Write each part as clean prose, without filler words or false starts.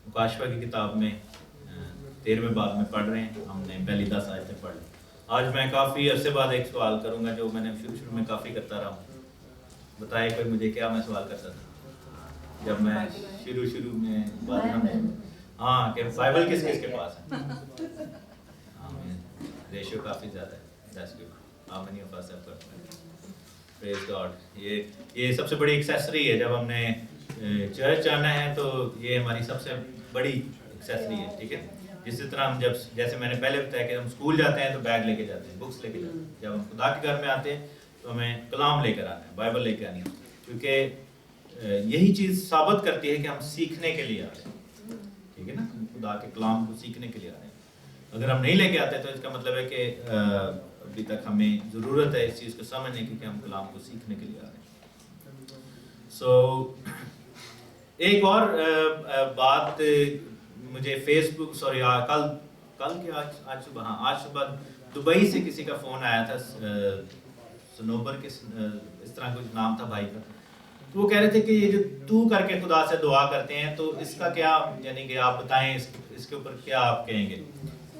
مکاشفہ کی کتاب میں 13ویں باب میں پڑھ رہے ہیں. ہم نے پہلی 10 آیتیں پڑھ لی. آج میں کافی عرصے بعد ایک سوال کروں گا جو میں نے شروع میں کافی کرتا رہا ہوں. بتائے کوئی مجھے کیا میں سوال کرتا تھا جب میں شروع میں ہاں کہ بائبل کس کے پاس ہے. ہاں ریشیو کافی زیادہ ہے. That's good. How many of us have got. Praise God. یہ سب سے بڑی ایکسیسری ہے. جب ہم نے چرچ آنا ہے تو یہ ہماری سب سے بڑی ایکسیسری ہے. ٹھیک ہے. اسی طرح ہم جیسے میں نے پہلے بتایا کہ ہم اسکول جاتے ہیں تو بیگ لے کے جاتے ہیں, بکس لے کے جاتے ہیں. جب ہم خدا کے گھر میں آتے ہیں تو ہمیں کلام لے کر آنا ہے, بائبل لے کے آنی ہے, کیونکہ یہی چیز ثابت کرتی ہے کہ ہم سیکھنے کے لیے آ رہے ہیں. ٹھیک ہے نا, خدا کے کلام کو سیکھنے کے لیے آ رہے ہیں. اگر ہم نہیں لے کے آتے تو اس کا مطلب ہے کہ ابھی تک ہمیں ضرورت ہے اس چیز کو سمجھنے کی کہ ہم کلام کو سیکھنے کے لیے آ رہے ہیں. ایک اور بات مجھے فیس بک کل کے آج صبح دبئی سے کسی کا فون آیا تھا, سنوبر کے اس طرح کچھ نام تھا بھائی کا. تو وہ کہہ رہے تھے کہ یہ جو تو کر کے خدا سے دعا کرتے ہیں تو اس کا کیا, یعنی کہ آپ بتائیں اس کے اوپر کیا آپ کہیں گے.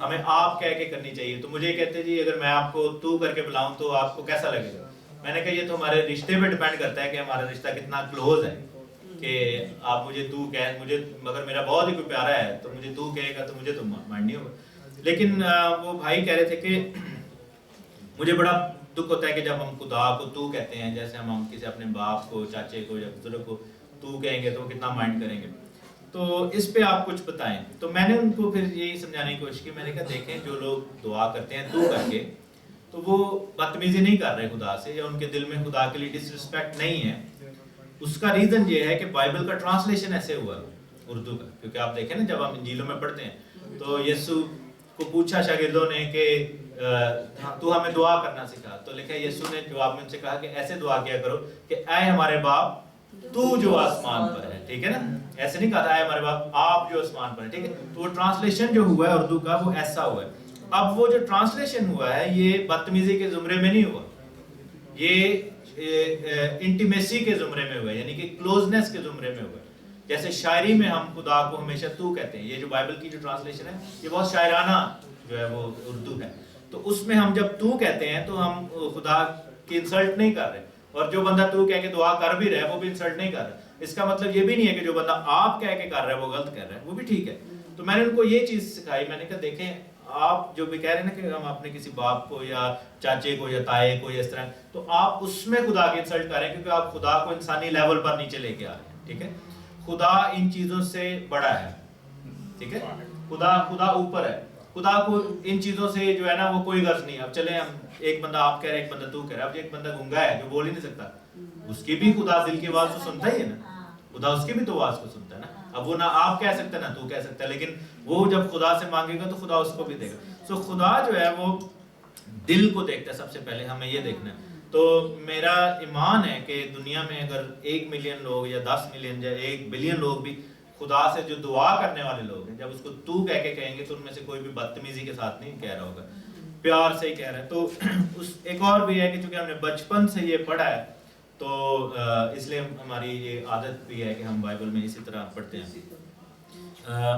ہمیں آپ کہہ کے کرنی چاہیے. تو مجھے کہتے جی اگر میں آپ کو تو کر کے بلاؤں تو آپ کو کیسا لگے گا. میں نے کہا یہ تو ہمارے رشتے پہ ڈیپینڈ کرتا ہے کہ ہمارا رشتہ کتنا کلوز ہے, کہ آپ مجھے تو کہہ مجھے اگر میرا بہت ہی کوئی پیارا ہے تو مجھے تو کہے گا تو مجھے تو مائنڈ نہیں ہوگا. لیکن وہ بھائی کہہ رہے تھے کہ مجھے بڑا دکھ ہوتا ہے کہ جب ہم خدا کو تو کہتے ہیں, جیسے ہم کسی اپنے باپ کو, چاچے کو یا بزرگ کو تو کہیں گے تو وہ کتنا مائنڈ کریں گے. تو اس پہ آپ کچھ بتائیں. تو میں نے ان کو پھر یہی سمجھانے کی کوشش کی. میں نے کہا دیکھیں جو لوگ دعا کرتے ہیں تو کر کے تو وہ بدتمیزی نہیں کر رہے خدا سے, یا ان کے دل میں خدا کے لیے ڈس رسپیکٹ نہیں ہے. اس کا ریزن یہ ہے کہ بائبل کا ٹرانسلیشن ایسے ہوا اردو کا. کیونکہ آپ دیکھیں نا جب ہم انجیلوں میں پڑھتے ہیں تو یسوع کو پوچھا شاگردوں نے کہ تو ہمیں دعا کرنا سکھا. تو لکھا ہے یسوع نے جواب میں ان سے کہا کہ ایسے دعا کیا کرو کہ اے ہمارے باپ تو جو آسمان پر ہے. ٹھیک ہے نا, ایسے نہیں کہا تھا اے ہمارے باپ آپ جو آسمان پر ہے. ٹھیک ہے, تو وہ ٹرانسلیشن جو ہوا ہے اردو کا وہ ایسا ہوا ہے. اب وہ جو ٹرانسلیشن ہوا ہے یہ بدتمیزی کے زمرے میں نہیں ہوا, یہ انٹیمیسی کے زمرے میں ہوا ہے, یعنی کہ کلوزنس کے زمرے میں ہوا ہے. جیسے شاعری میں ہم خدا کو ہمیشہ تو کہتے ہیں. یہ جو بائبل کی جو ٹرانسلیشن ہے یہ بہت شاعرانہ جو ہے وہ اردو ہے. تو اس میں ہم جب تو کہتے ہیں تو ہم خدا کی انسلٹ نہیں کر رہے, اور جو بندہ تو کہہ کے دعا کر بھی رہا ہے وہ بھی انسلٹ نہیں کر رہا. اس کا مطلب یہ بھی نہیں ہے کہ جو بندہ آپ کہہ کے کر رہا ہے وہ غلط کر رہا ہے, وہ بھی ٹھیک ہے. تو میں نے ان کو یہ چیز سکھائی. میں نے کہا دیکھیں آپ جو بھی کہہ رہے ہیں نا کہ ہم اپنے کسی باپ کو یا چاچے کو یا تائے کو یا اس طرح, تو آپ اس میں خدا کی انسلٹ کر رہے ہیں کیونکہ آپ خدا کو انسانی لیول پر نیچے لے کے آ رہے ہیں. ٹھیک ہے, خدا ان چیزوں سے بڑا ہے. ٹھیک ہے, خدا اوپر ہے. خدا کو ان چیزوں سے جو ہے نا وہ کوئی غرض نہیں. اب چلیں ہم ایک بندہ آپ کہہ رہے ہیں ایک بندہ تو کہہ رہا ہے. اب ایک بندہ گونگا ہے جو بول ہی نہیں سکتا, اس کی بھی خدا دل کی آواز تو سنتا ہی ہے نا, خدا اس کی بھی تو آواز کو سنتا ہے نا. اب وہ نہ آپ کہہ سکتے نہ تو کہہ سکتا ہے, لیکن وہ جب خدا سے مانگے گا تو خدا اس کو بھی دے گا. سو خدا جو ہے وہ دل کو دیکھتا ہے سب سے پہلے, ہمیں یہ دیکھنا ہے. تو میرا ایمان ہے کہ دنیا میں اگر 1 ملین لوگ یا 10 ملین یا 1 بلین لوگ بھی خدا سے جو دعا کرنے والے لوگ ہیں جب اس کو تو کہہ کے کہیں گے تو ان میں سے کوئی بھی بدتمیزی کے ساتھ نہیں کہہ رہا ہوگا, پیار سے ہی کہہ رہا ہے. تو اس ایک اور بھی ہے کہ چونکہ ہم نے بچپن سے یہ پڑھا ہے تو اس لیے ہماری یہ عادت بھی ہے کہ ہم بائبل میں اسی طرح پڑھتے ہیں.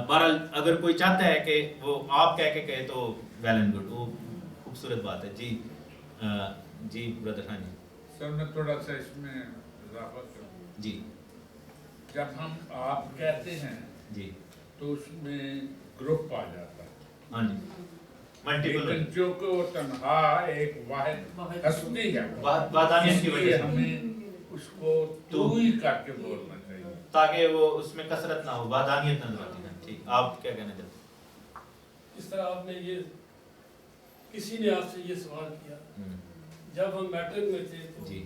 بہرحال اگر کوئی چاہتا ہے کہ وہ آپ کہہ کے کہے تو ویل اینڈ گڈ, وہ خوبصورت بات ہے. جی بردر. ہاں جی سر میں تھوڑا سا اس میں اضافہ کروں. جی جب ہم آپ کہتے ہیں جی تو اس میں گروپ آ جاتا ہے. ہاں جی, ملٹیپل, لیکن جو کہ تنہا ایک واحد ہستی ہے, وحدانیت کی اس وجہ لیے سے ہمیں اس کو تو ہی کر کے بولنا چاہیے تاکہ وہ اس میں کثرت نہ ہو, وحدانیت نظر آتی ہے. ٹھیک, آپ کیا کہنا چاہتے ہیں؟ اس طرح آپ نے یہ کسی نے آپ سے یہ سوال کیا جب ہم میٹرک میں تھے تو جی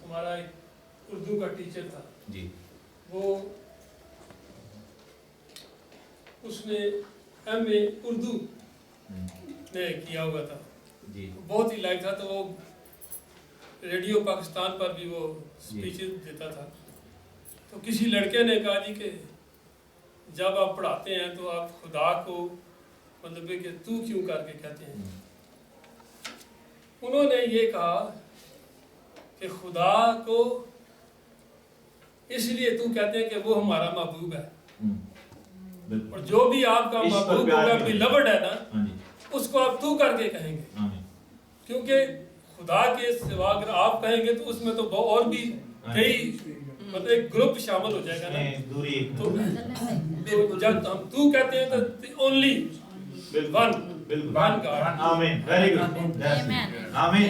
ہمارا ایک اردو کا ٹیچر تھا. جی وہ اس نے ایم اے اردو نے کیا ہوا تھا. جی بہت ہی لائق تھا. تو وہ ریڈیو پاکستان پر بھی وہ اسپیچز دیتا تھا. تو کسی لڑکے نے کہا جی کہ جب آپ پڑھاتے ہیں تو آپ خدا کو مطلب کہ تو کیوں کر کے کہتے ہیں. انہوں نے یہ کہا کہ خدا کو اس لیے تو کہتے ہیں کہ وہ ہمارا محبوب ہے. اور جو بھی آپ کا محبوب ہوگا بیلوڈ ہے نا اس کو آپ تو کر کے کہیں گے, کیونکہ خدا کے سوا اگر آپ کہیں گے تو اس میں تو اور بھی کئی مطلب ایک گروپ شامل ہو جائے گا نا. تو جب ہم تو کہتے ہیں تو اونلی ون گاڈ. آمین. Very good. آمین.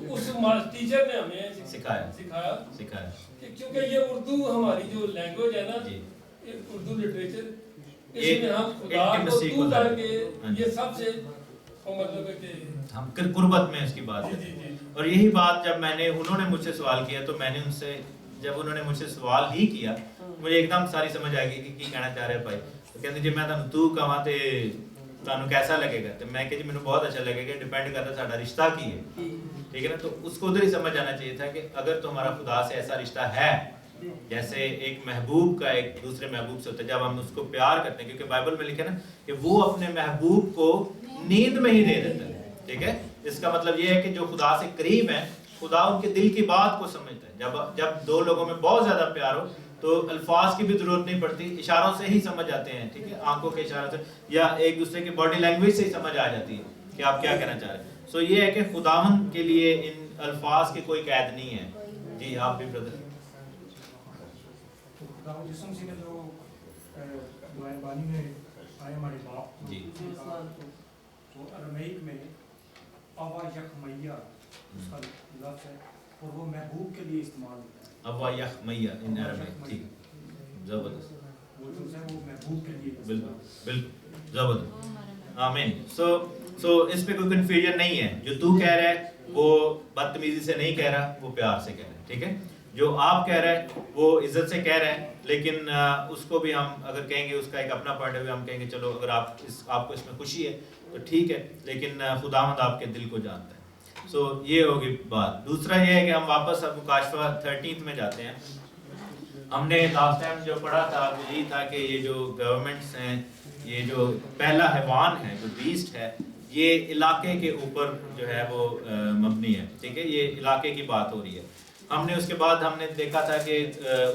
اس ٹیچر نے ہمیں سکھایا کیونکہ یہ اردو ہماری جو لینگویج ہے نا, اردو لٹریچر, اس میں ہم خدا کو تو کر کے یہ سب سے مطلب ہے کہ ہم قربت میں اس کی بات ہے. اور یہی بات جب انہوں نے مجھ سے سوال کیا تو میں نے ان سے, جب انہوں نے مجھ سے سوال ہی کیا مجھے ایک دم ساری سمجھ آ گئی کہ کی کہنا چاہ رہے بھائی. تو کہتے جی میں تانوں تو کہاں تے تانوں کیسا لگے گا, تو میں کہ جی مینوں بہت اچھا لگے گا, ڈیپینڈ کرتا ساڈا رشتہ کی ہے. ٹھیک ہے نا. تو اس کو ادھر ہی سمجھ آنا چاہیے تھا کہ اگر تمہارا خدا سے ایسا رشتہ ہے جیسے ایک محبوب کا ایک دوسرے محبوب سے ہوتا ہے, جب ہم اس کو پیار کرتے ہیں, کیونکہ بائبل میں لکھا ہے نا کہ وہ اپنے محبوب کو نیند میں ہی دے دیتا ہے. ٹھیک ہے. اس کا مطلب یہ ہے کہ جو خدا سے قریب ہیں, خدا ان کے دل کی بات کو سمجھتا ہے. جب دو لوگوں میں بہت زیادہ پیار ہو تو الفاظ کی بھی ضرورت نہیں پڑتی, اشاروں سے ہی سمجھ آتے ہیں. ٹھیک ہے. آنکھوں کے اشاروں سے یا ایک دوسرے کی باڈی لینگویج سے ہی سمجھ آ جاتی ہے کہ آپ کیا کہنا چاہ رہے ہیں. سو یہ ہے کہ خداوند کے لیے ان الفاظ کی کوئی قید نہیں ہے. جی آپ بھی بردر. جسم سے جو بانی میں آئے ہمارے باپ جی تو ارمیک میں اوا یخمیہ اس کا لفظ ہے اور وہ محبوب کے لیے استعمال ہوتا ہے. اوا یخمیہ ان عربی. ٹھیک, زبردست. وہ جو ہے وہ محبوب کے لیے. بالکل بالکل زبردست. آمین. سو اس پہ کوئی کنفیوژن نہیں ہے. جو تو کہہ رہا ہے وہ بدتمیزی سے نہیں کہہ رہا, وہ پیار سے کہہ رہا ہے. ٹھیک ہے. جو آپ کہہ رہے ہیں وہ عزت سے کہہ رہے ہیں, لیکن اس کو بھی ہم اگر کہیں گے اس کا ایک اپنا پوائنٹ ہے, ہم کہیں گے چلو اگر آپ کو اس میں خوشی ہے تو ٹھیک ہے, لیکن خداوند آپ کے دل کو جانتا ہے. سو یہ ہوگی بات. دوسرا یہ ہے کہ ہم واپس اب مکاشفہ 13 میں جاتے ہیں. ہم نے لاسٹ ٹائم جو پڑھا تھا وہ یہی تھا کہ یہ جو گورنمنٹس ہیں, یہ جو پہلا حیوان ہے جو بیسٹ ہے, یہ علاقے کے اوپر جو ہے وہ مبنی ہے. ٹھیک ہے. یہ علاقے کی بات ہو رہی ہے. ہم نے اس کے بعد ہم نے دیکھا تھا کہ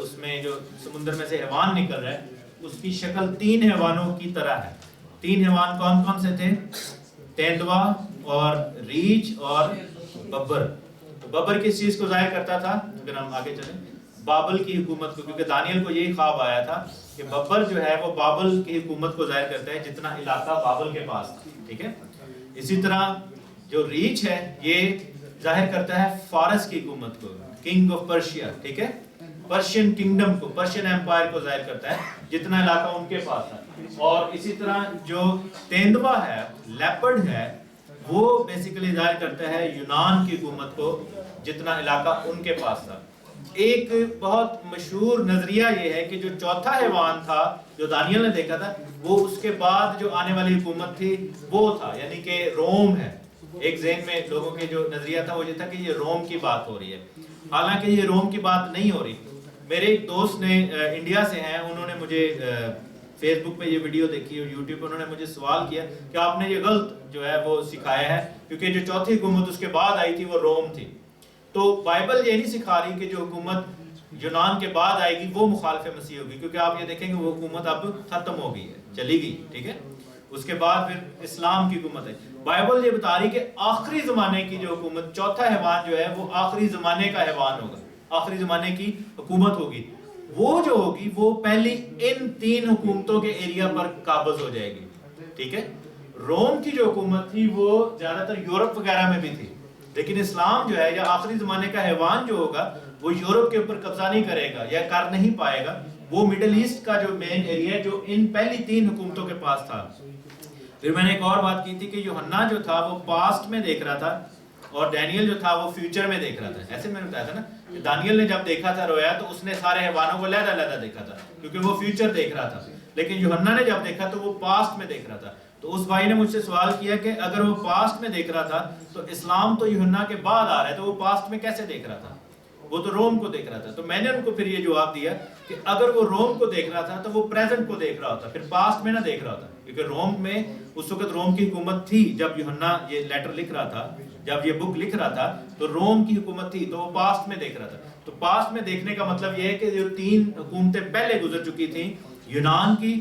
اس میں جو سمندر میں سے حیوان نکل رہا ہے اس کی شکل 3 حیوانوں کی طرح ہے. 3 حیوان کون کون سے تھے؟ تیندوا اور ریچھ اور ببر. ببر کس چیز کو ظاہر کرتا تھا؟ اگر ہم آگے چلیں, بابل کی حکومت کو, کیونکہ دانیل کو یہی خواب آیا تھا کہ ببر جو ہے وہ بابل کی حکومت کو ظاہر کرتا ہے جتنا علاقہ بابل کے پاس تھا. ٹھیک ہے. اسی طرح جو ریچھ ہے یہ ظاہر کرتا ہے فارس کی حکومت کو, کنگ آف پرشیا. ٹھیک ہے. پرشین کنگڈم کو, پرشین ایمپائر کو ظاہر کرتا ہے جتنا علاقہ ان کے پاس تھا. اور اسی طرح جو تیندوا ہے, لیپرڈ ہے, وہ بیسیکلی ظاہر کرتا ہے یونان کی حکومت کو جتنا علاقہ ان کے پاس تھا. ایک بہت مشہور نظریہ یہ ہے کہ جو چوتھا حیوان تھا جو دانیل نے دیکھا تھا وہ اس کے بعد جو آنے والی حکومت تھی وہ تھا, یعنی کہ روم ہے. ایک ذہن میں لوگوں کے جو نظریہ تھا وہ یہ تھا کہ یہ روم کی بات ہو رہی ہے, حالانکہ یہ روم کی بات نہیں ہو رہی. میرے ایک دوست نے انڈیا سے ہیں, انہوں نے مجھے فیس بک پہ یہ ویڈیو دیکھی اور یوٹیوب پہ انہوں نے مجھے سوال کیا کہ آپ نے یہ غلط جو ہے وہ سکھایا ہے, کیونکہ جو چوتھی حکومت اس کے بعد آئی تھی وہ روم تھی. تو بائبل یہ نہیں سکھا رہی کہ جو حکومت یونان کے بعد آئے گی وہ مخالف مسیح ہوگی, کیونکہ آپ یہ دیکھیں گے وہ حکومت اب ختم ہو گئی ہے, چلی گئی. ٹھیک ہے. اس کے بعد پھر اسلام کی حکومت ہے. بائبل یہ بتا رہی کہ آخری زمانے کی جو حکومت, چوتھا حیوان جو ہے وہ آخری زمانے کا حیوان ہوگا, آخری زمانے کی حکومت ہوگی. وہ جو ہوگی وہ پہلی ان 3 حکومتوں کے ایریا پر قابض ہو جائے گی. ٹھیک ہے. روم کی جو حکومت تھی وہ زیادہ تر یورپ وغیرہ میں بھی تھی, لیکن اسلام جو ہے یا آخری زمانے کا حیوان جو ہوگا وہ یورپ کے اوپر قبضہ نہیں کرے گا یا کر نہیں پائے گا. وہ مڈل ایسٹ کا جو مین ایریا ہے جو ان پہلی 3 حکومتوں کے پاس تھا. پھر میں نے ایک اور بات کی تھی کہ یوحنا جو تھا وہ پاسٹ میں دیکھ رہا تھا اور ڈینیل جو تھا وہ فیوچر میں دیکھ رہا تھا. ایسے میں نے بتایا تھا نا کہ دانیل نے جب دیکھا تھا رویا تو اس نے سارے حیوانوں کو علیحدہ علیحدہ دیکھا تھا کیونکہ وہ فیوچر دیکھ رہا تھا, لیکن یوحنا نے جب دیکھا تو وہ پاسٹ میں دیکھ رہا تھا. تو اس بھائی نے مجھ سے سوال کیا کہ اگر وہ پاسٹ میں دیکھ رہا تھا تو اسلام تو یوحنا کے بعد آ رہا ہے, تو وہ پاسٹ میں کیسے دیکھ رہا تھا؟ وہ تو روم کو دیکھ رہا تھا. تو میں نے ان کو پھر یہ جواب دیا کہ اگر وہ روم کو دیکھ رہا تھا تو وہ پریزنٹ کو دیکھ رہا ہوتا, پھر پاسٹ میں نہ دیکھ رہا ہوتا, کیونکہ روم میں اس وقت روم کی حکومت تھی جب یوحنا یہ لیٹر لکھ رہا تھا, جب یہ بک لکھ رہا تھا تو روم کی حکومت تھی, تو وہ پاسٹ میں دیکھ رہا تھا. تو پاسٹ میں دیکھنے کا مطلب یہ ہے کہ جو 3 حکومتیں پہلے گزر چکی تھیں, یونان کی,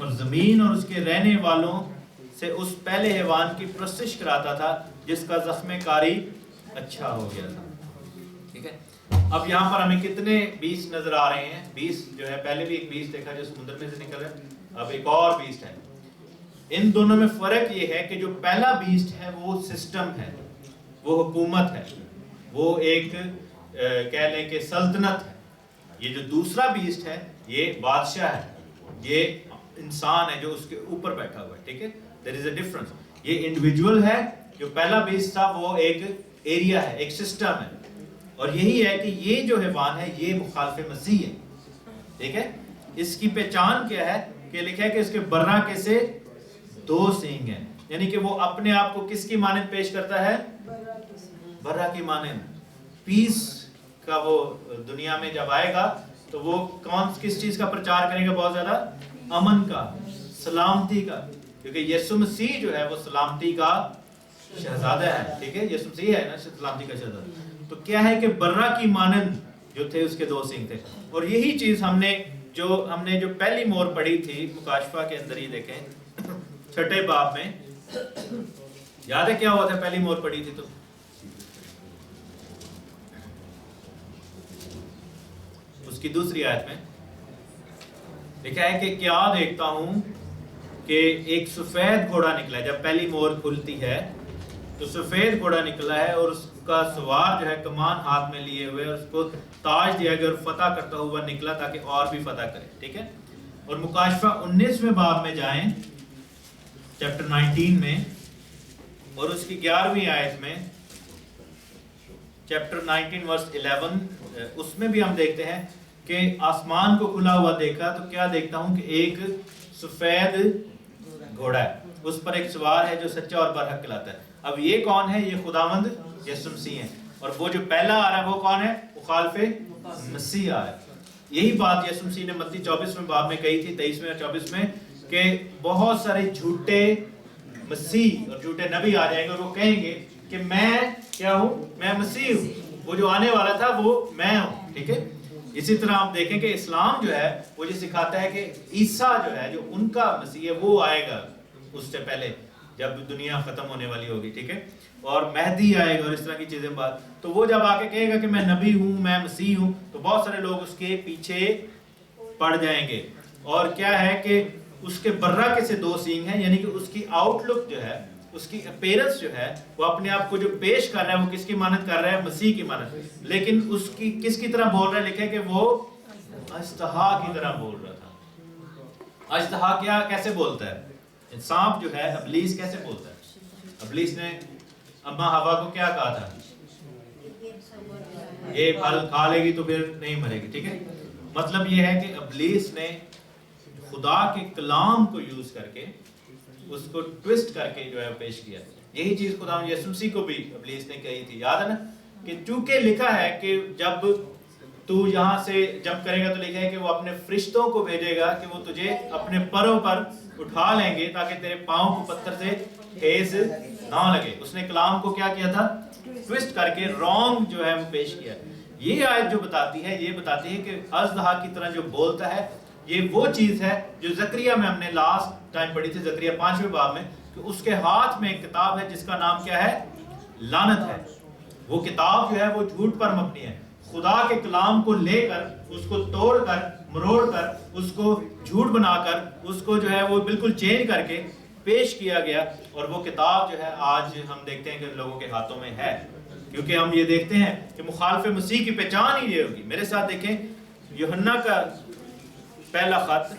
اور زمین اور اس کے رہنے والوں سے اس پہلے حیوان کی پرستش کراتا تھا جس کا زخم کاری اچھا ہو گیا تھا. ٹھیک ہے. اب یہاں پر ہمیں کتنے بیسٹ نظر آ رہے ہیں؟ 20 جو ہے، پہلے بھی ایک بیسٹ دیکھا جو سمندر میں سے نکل رہا ہے، اب ایک اور بیسٹ ہے. ان دونوں میں فرق یہ ہے کہ جو پہلا بیسٹ ہے وہ سسٹم ہے، وہ حکومت ہے، وہ ایک کہہ لیں کہ سلطنت ہے. یہ جو دوسرا بیسٹ ہے یہ بادشاہ ہے، یہ انسان ہے جو اس کے اوپر بیٹھا ہوا ہے. ٹھیک ہے. there is a difference. یہ انڈیویجول ہے، جو پہلا بیسٹ تھا وہ ایک ایریا ہے، ایک سسٹم ہے. اور یہی ہے کہ یہ جو حیوان ہے یہ مخالف مسیح ہے. ٹھیک ہے. اس کی پہچان کیا ہے کہ لکھا ہے کہ اس کے برہ کے سے 2 سینگ ہیں، یعنی کہ وہ اپنے آپ کو کس کی مانند پیش کرتا ہے؟ برہ کی مانند. پیس کا وہ دنیا میں جب آئے گا تو وہ کس چیز کا پرچار کریں گے؟ بہت زیادہ امن کا، سلامتی کا، کیونکہ یسوع مسیح جو ہے وہ سلامتی کا شہزادہ ہے. ٹھیک ہے. یسوع مسیح ہے نا سلامتی کا شہزادہ. تو کیا ہے کہ برہ کی مانند جو تھے اس کے 2 سینگ تھے. اور یہی چیز ہم نے جو پہلی مور پڑھی تھی مکاشفہ کے اندر، ہی دیکھیں 6 باب میں، یاد ہے کیا ہوا تھا؟ پہلی مور پڑھی تھی تو اس کی دوسری آیت میں لکھا ہے کہ کیا دیکھتا ہوں کہ ایک سفید گھوڑا نکلا ہے. جب پہلی مور کھلتی ہے تو سفید گھوڑا نکلا ہے اور اس کا سوار جو ہے کمان ہاتھ میں لیے ہوئے، اور اس کو تاج دیا گیا اور فتح کرتا ہوا نکلا تاکہ اور بھی فتح کرے. ٹھیک ہے. اور مکاشفہ 19ویں باب میں جائیں، چیپٹر 19 میں، اور اس کی 11ویں آیت میں، چیپٹر 19 ورس 11، اس میں بھی ہم دیکھتے ہیں کہ آسمان کو کھلا ہوا دیکھا تو کیا دیکھتا ہوں کہ ایک سفید گھوڑا ہے، اس پر ایک سوار ہے جو سچا اور برحق کہلاتا ہے. اب یہ کون ہے؟ یہ خداوند یسوع مسیح ہیں. اور وہ جو پہلا آ رہا ہے وہ کون ہے؟ مخالف مسیح آ رہا ہے. یہی بات یسوع مسیح نے متی 24ویں باب میں کہی تھی، 23ویں اور 24 میں، کہ بہت سارے جھوٹے مسیح اور جھوٹے نبی آ جائیں گے اور وہ کہیں گے کہ میں کیا ہوں؟ میں مسیح ہوں. وہ جو آنے والا تھا وہ میں ہوں. ٹھیک ہے. اسی طرح آپ دیکھیں کہ اسلام جو ہے وہ یہ سکھاتا ہے کہ عیسیٰ جو ہے جو ان کا مسیح ہے وہ آئے گا اس سے پہلے جب دنیا ختم ہونے والی ہوگی. ٹھیک ہے. اور مہدی آئے گا اور اس طرح کی چیزیں بات. تو وہ جب آ کے کہے گا کہ میں نبی ہوں، میں مسیح ہوں، تو بہت سارے لوگ اس کے پیچھے پڑ جائیں گے. اور کیا ہے کہ اس کے برہ کے سے 2 سینگ ہیں، یعنی کہ اس کی آؤٹ لک جو ہے، اس کی اپیرنس جو ہے، وہ اپنے آپ کو جو پیش کر رہا ہے وہ کس کی مانند کر رہا ہے؟ مسیح کی مانند. لیکن اس کی کس کی طرح بول رہا ہے؟ لکھا ہے کہ وہ اژدہا کی طرح بول رہا تھا. اژدہا کیسے بولتا ہے؟ سانپ جو ہے، ابلیس کیسے بولتا ہے؟ ابلیس نے اما ہوا کو کیا کہا تھا؟ یہ پھل کھا لے گی تو پھر نہیں مرے گی. ٹھیک ہے. مطلب یہ ہے کہ ابلیس نے خدا کے کلام کو یوز کر کے اس کو ٹویسٹ کر کے جو ہے پیش کیا. یہی چیز خدا یسوع مسیح کو بھی ابلیس نے کہی تھی، یاد ہے نا، کہ چونکہ لکھا ہے کہ جب تو یہاں سے جمپ کرے گا تو لکھا ہے کہ وہ اپنے فرشتوں کو بھیجے گا کہ وہ تجھے اپنے پروں پر اٹھا لیں گے تاکہ تیرے پاؤں کو پتھر سے ٹھیس نہ لگے. اس نے کلام کو کیا کیا تھا؟ ٹویسٹ کر کے رانگ جو ہے وہ پیش کیا. یہ آیت جو بتاتی ہے، یہ بتاتی ہے کہ اژدہا کی طرح جو بولتا ہے، یہ وہ چیز ہے جو زکریا میں ہم نے لاسٹ ٹائم پڑھی تھی، زکریا 5ویں باب میں، کہ اس کے ہاتھ میں ایک کتاب ہے جس کا نام کیا ہے؟ لعنت ہے. وہ کتاب جو ہے وہ جھوٹ پر مبنی ہے. خدا کے کلام کو لے کر، اس کو توڑ کر، مروڑ کر، اس کو جھوٹ بنا کر، اس کو جو ہے وہ بالکل چینج کر کے پیش کیا گیا. اور وہ کتاب جو ہے آج ہم دیکھتے ہیں کہ لوگوں کے ہاتھوں میں ہے، کیونکہ ہم یہ دیکھتے ہیں کہ مخالف مسیح کی پہچان ہی یہ ہوگی. میرے ساتھ دیکھیں یوحنا کا پہلا خط،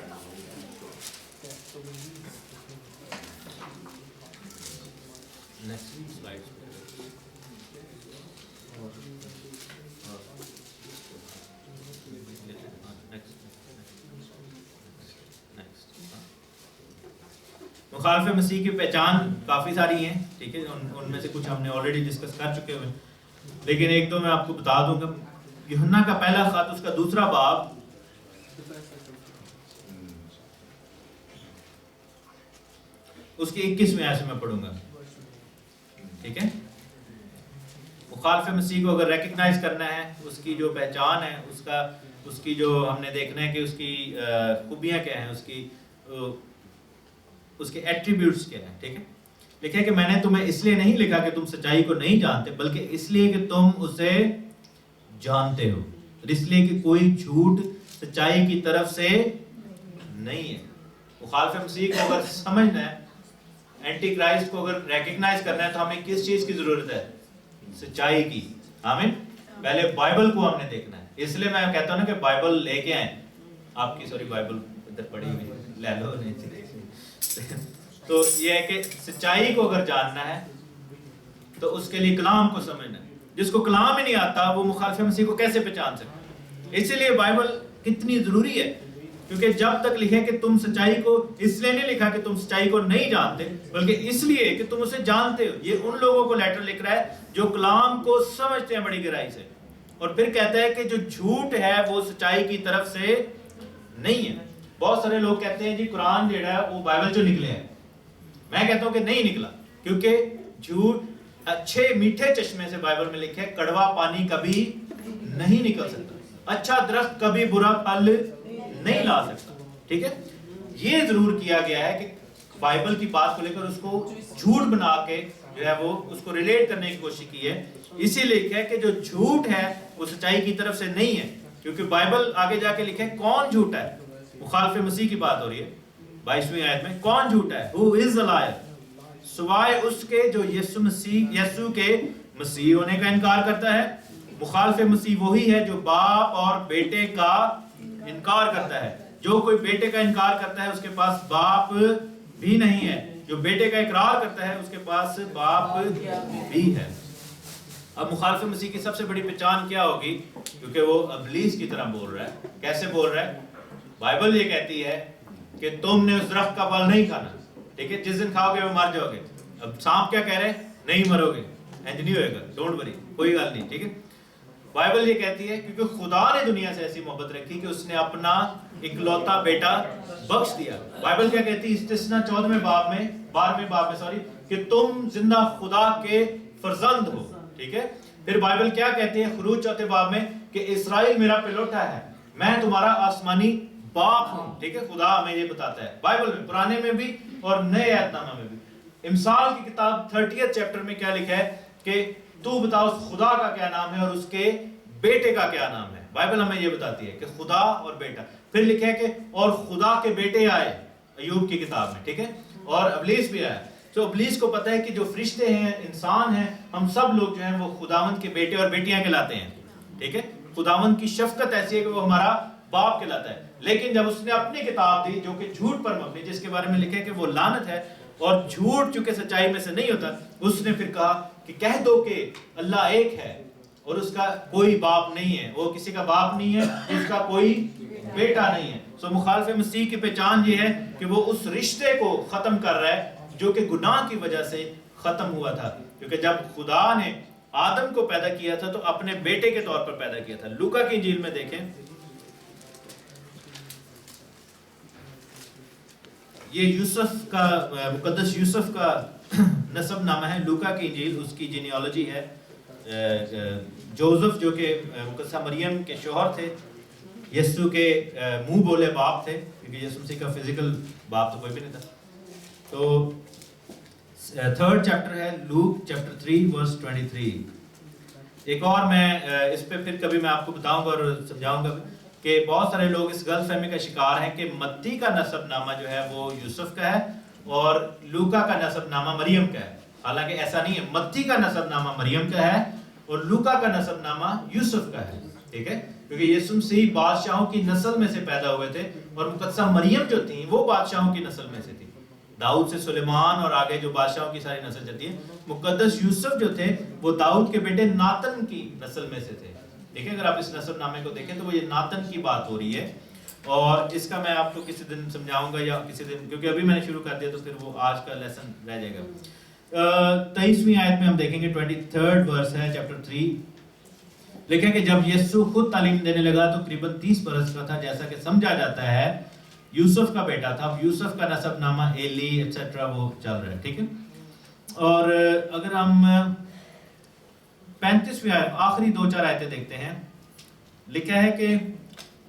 مخالف مسیح کی پہچان کافی ساری ہیں. ٹھیک ہے. ان میں سے کچھ ہم نے آلریڈی ڈسکس کر چکے ہوئے، لیکن ایک دو میں آپ کو بتا دوں گا. یوحنا کا پہلا خط، اس کا 2 باب، اس کی 21ویں آیت سے میں پڑھوں گا. ٹھیک ہے. مخالف مسیح کو اگر ریکگنائز کرنا ہے، اس کی جو پہچان ہے، اس کی جو ہم نے دیکھنا ہے کہ اس کی خوبیاں کیا ہیں، اس کی اس کے ایٹریبیوٹس کیا ہیں. ٹھیک ہے, لکھا ہے کہ میں نے تمہیں اس لیے نہیں لکھا کہ تم سچائی کو نہیں جانتے بلکہ اس لیے کہ تم اسے جانتے ہو, اور اس لیے کہ کوئی جھوٹ سچائی کی طرف سے نہیں ہے. مخالف مسیح کو اگر سمجھنا ہے, اینٹی کرائسٹ کو اگر ریکگنائز کرنا ہے تو ہمیں کس چیز کی ضرورت ہے؟ سچائی کی. آمین. پہلے بائبل کو ہم نے دیکھنا ہے. اس لیے میں کہتا ہوں نا کہ بائبل لے کے آئیں. آپ کی سوری بائبل ادھر پڑھی ہوئی لے لو. تو یہ ہے کہ سچائی کو اگر جاننا ہے تو اس کے لیے کلام کو سمجھنا ہے. جس کو کلام ہی نہیں آتا وہ مخالف مسیح کو کیسے پہچان سکتا؟ اسی لیے بائبل کتنی ضروری ہے, کیونکہ جب تک لکھے کہ تم سچائی کو, اس لیے نہیں لکھا کہ تم سچائی کو نہیں جانتے بلکہ اس لیے کہ تم اسے جانتے ہو. یہ ان لوگوں کو لیٹر لکھ رہا ہے جو کلام کو سمجھتے ہیں بڑی گہرائی سے, اور پھر کہتا ہے کہ جو جھوٹ ہے وہ سچائی کی طرف سے نہیں ہے. بہت سارے لوگ کہتے ہیں جی قرآن جو ہے وہ بائبل جو نکلے ہیں. میں کہتا ہوں کہ نہیں نکلا, کیونکہ جھوٹ اچھے میٹھے چشمے سے بائبل میں لکھے کڑوا پانی کبھی نہیں نکل سکتا, اچھا درخت کبھی برا پھل نہیں لا سکتا. ٹھیک ہے, یہ ضرور کیا گیا ہے کہ بائبل کی بات کو لے کر اس کو جھوٹ بنا کے جو ہے وہ اس کو ریلیٹ کرنے کی کوشش کی ہے. اسی لیے لکھا ہے کہ جو جھوٹ ہے وہ سچائی کی طرف سے نہیں ہے, کیونکہ بائبل آگے جا کے لکھے کون جھوٹا ہے. مخالف مسیح کی بات ہو رہی ہے 22ویں آیت میں. کون جھوٹا ہے؟ Who is a liar؟ سوائے اس کے جو یسوع کے مسیح ہونے کا انکار کرتا ہے. مخالف مسیح وہی ہے جو باپ اور بیٹے کا انکار کرتا ہے. جو کوئی بیٹے کا انکار کرتا ہے اس کے پاس باپ بھی نہیں ہے, جو بیٹے کا اقرار کرتا ہے اس کے پاس باپ بھی ہے. اب مخالف مسیح کی سب سے بڑی پہچان کیا ہوگی؟ کیونکہ وہ ابلیس کی طرح بول رہا ہے. کیسے بول رہا ہے؟ بائبل یہ کہتی ہے کہ تم نے اس درخت کا پھل نہیں کھانا. ٹھیک ہے, جس دن کھاؤ گے وہ مر جاؤ گے. اب سانپ کیا کہہ رہے ہیں؟ نہیں مرو گے, انج نہیں ہوئے گا, ڈونٹ وری, کوئی گل نہیں. ٹھیک ہے, بائبل یہ کہتی ہے کیونکہ خدا نے دنیا سے ایسی محبت رکھی کہ اس نے اپنا اکلوتا بیٹا بخش دیا. بائبل کیا کہتی ہے استثنا 12ویں باب میں کہ تم زندہ خدا کے فرزند ہو. ٹھیک ہے, پھر بائبل کیا کہتی ہے خروج 4 باب میں کہ اسرائیل میرا پلوٹا ہے, میں تمہارا آسمانی باپ ہوں. ٹھیک ہے, خدا ہمیں یہ بتاتا ہے بائبل میں, پرانے میں بھی اور نئے عہد نامہ میں بھی. امثال کی کتاب 30 چیپٹر میں کیا لکھا ہے کہ تو بتا اس خدا کا کیا نام ہے اور اس کے بیٹے کا کیا نام ہے. بائبل ہمیں یہ بتاتی ہے کہ خدا اور بیٹا. پھر لکھا ہے کہ اور خدا کے بیٹے آئے ایوب کی کتاب میں. ٹھیک ہے, اور ابلیس بھی آیا. تو ابلیس کو پتہ ہے کہ جو فرشتے ہیں, انسان ہیں, ہم سب لوگ جو ہیں وہ خداوند کے بیٹے اور بیٹیاں کہلاتے ہیں. ٹھیک ہے, خداوند کی شفقت ایسی ہے کہ وہ ہمارا باپ کہلاتا ہے. لیکن جب اس نے اپنی کتاب دی جو کہ جھوٹ پر مبنی, جس کے بارے میں لکھا ہے کہ وہ لعنت ہے اور جھوٹ چونکہ سچائی میں سے نہیں ہوتا, اس نے پھر کہا کہ کہہ دو کہ اللہ ایک ہے اور اس کا کوئی باپ نہیں ہے, وہ کسی کا باپ نہیں ہے, اس کا کوئی بیٹا نہیں ہے. سو مخالف مسیح کی پہچان یہ ہے کہ وہ اس رشتے کو ختم کر رہا ہے جو کہ گناہ کی وجہ سے ختم ہوا تھا. کیونکہ جب خدا نے آدم کو پیدا کیا تھا تو اپنے بیٹے کے طور پر پیدا کیا تھا. لوکا کی انجیل میں دیکھیں, یہ یوسف کا مقدس یوسف کا نسب نامہ ہے. لوکا کی انجیل اس کی جینیالوجی ہے. جوزف جو کہ مقدسہ مریم کے شوہر تھے, یسوع کے منہ بولے باپ تھے, کیونکہ یسوع مسیح کا فزیکل باپ تو کوئی بھی نہیں تھا. تو 3rd چیپٹر ہے لوک چیپٹر 3 ورس 23. ایک اور میں اس پہ پھر کبھی میں آپ کو بتاؤں گا اور سمجھاؤں گا کہ بہت سارے لوگ اس غلط فہمی کا شکار ہیں کہ متی کا نسب نامہ جو ہے وہ یوسف کا ہے اور لوکا کا نسب نامہ مریم کا ہے. حالانکہ ایسا نہیں ہے. متی کا نسب نامہ مریم کا ہے اور لوکا کا نسب نامہ یوسف کا ہے. ٹھیک ہے, کیونکہ یسوع مسیح بادشاہوں کی نسل میں سے پیدا ہوئے تھے اور مقدسہ مریم جو تھیں وہ بادشاہوں کی نسل میں سے تھی. داؤد سے سلیمان اور آگے جو بادشاہوں کی ساری نسل چلتی ہے. مقدس یوسف جو تھے وہ داؤد کے بیٹے ناتن کی نسل میں سے تھے. دیکھیں اگر آپ اس نسب نامے کو دیکھیں تو وہ یہ ناتن کی بات ہو رہی ہے, اور اس کا میں آپ کو کسی دن سمجھاؤں گا یا کسی دن, کیونکہ ابھی میں نے شروع کر دیا تو پھر وہ آج کا لیسن رہ جائے گا. 23ویں آیت میں ہم دیکھیں گے 23rd ورس ہے چیپٹر 3. لکھیں کہ جب یسوع خود تعلیم دینے لگا تو قریباً 30 برس کا تھا, جیسا کہ سمجھا جاتا ہے یوسف کا بیٹا تھا. اب یوسف کا نسب نامہ ایلی ایٹسیٹرا وہ چل رہا ہے. ٹھیک ہے, اور اگر ہم 35ویں آیت آخری 2-4 آیتیں دیکھتے ہیں, لکھا ہے کہ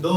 2